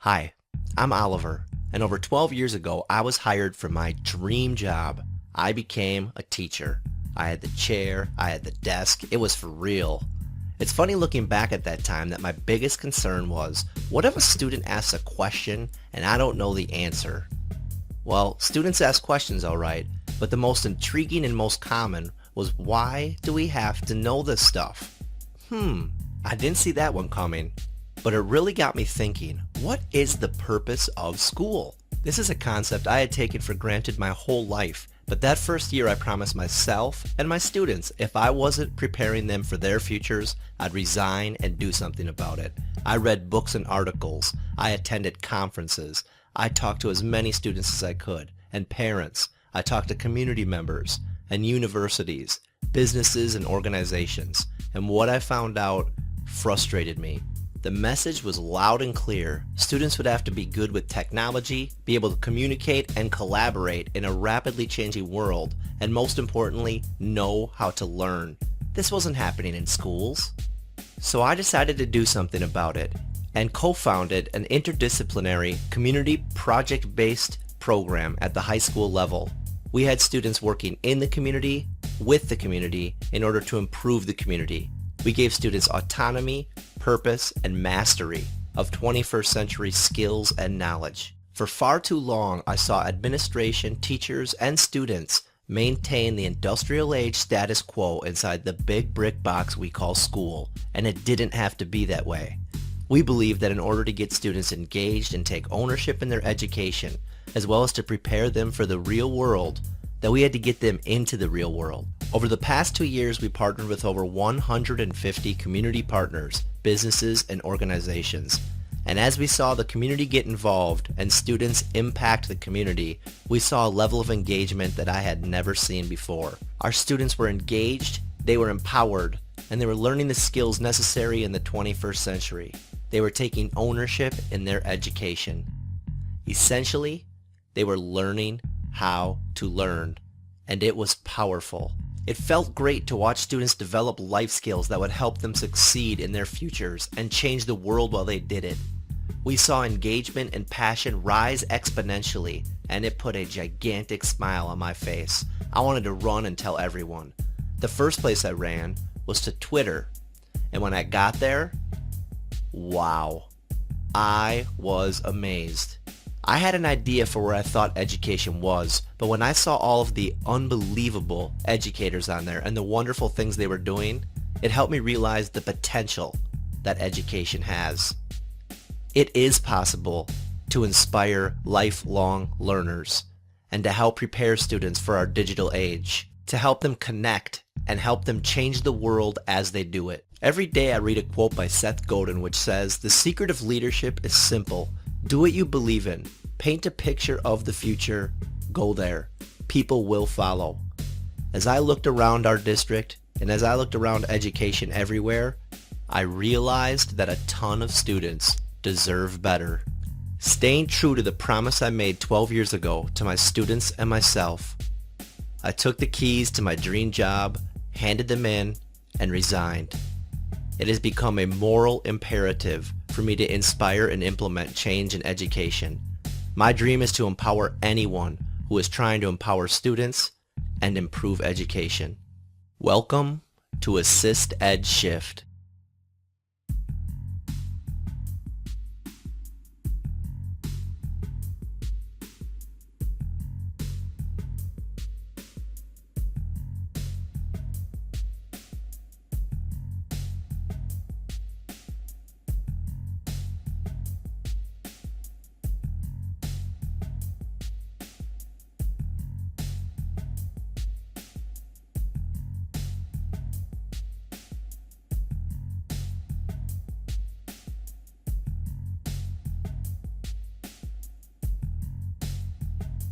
Hi, I'm Oliver, and over 12 years ago, I was hired for my dream job. I became a teacher. I had the chair, I had the desk, it was for real. It's funny looking back at that time that my biggest concern was, what if a student asks a question and I don't know the answer? Well, students ask questions alright, but the most intriguing and most common was, why do we have to know this stuff? I didn't see that one coming. But it really got me thinking, what is the purpose of school? This is a concept I had taken for granted my whole life, but that first year I promised myself and my students if I wasn't preparing them for their futures, I'd resign and do something about it. I read books and articles, I attended conferences, I talked to as many students as I could, and parents. I talked to community members, and universities, businesses and organizations, and what I found out frustrated me. The message was loud and clear. Students would have to be good with technology, be able to communicate and collaborate in a rapidly changing world, and most importantly, know how to learn. This wasn't happening in schools. So I decided to do something about it and co-founded an interdisciplinary community project-based program at the high school level. We had students working in the community, with the community, in order to improve the community. We gave students autonomy, purpose, and mastery of 21st century skills and knowledge. For far too long, I saw administration, teachers, and students maintain the industrial age status quo inside the big brick box we call school, and it didn't have to be that way. We believe that in order to get students engaged and take ownership in their education, as well as to prepare them for the real world, that we had to get them into the real world. Over the past 2 years, we partnered with over 150 community partners, businesses, and organizations. And as we saw the community get involved and students impact the community, we saw a level of engagement that I had never seen before. Our students were engaged, they were empowered, and they were learning the skills necessary in the 21st century. They were taking ownership in their education. Essentially, they were learning how to learn, and it was powerful. It felt great to watch students develop life skills that would help them succeed in their futures and change the world while they did it. We saw engagement and passion rise exponentially, and it put a gigantic smile on my face. I wanted to run and tell everyone. The first place I ran was to Twitter, and when I got there, wow, I was amazed. I had an idea for where I thought education was, but when I saw all of the unbelievable educators on there and the wonderful things they were doing, it helped me realize the potential that education has. It is possible to inspire lifelong learners and to help prepare students for our digital age, to help them connect and help them change the world as they do it. Every day I read a quote by Seth Godin which says, "The secret of leadership is simple. Do what you believe in. Paint a picture of the future. Go there. People will follow." As I looked around our district and as I looked around education everywhere, I realized that a ton of students deserve better. Staying true to the promise I made 12 years ago to my students and myself, I took the keys to my dream job, handed them in, and resigned. It has become a moral imperative for me to inspire and implement change in education. My dream is to empower anyone who is trying to empower students and improve education. Welcome to AssistEd Shift.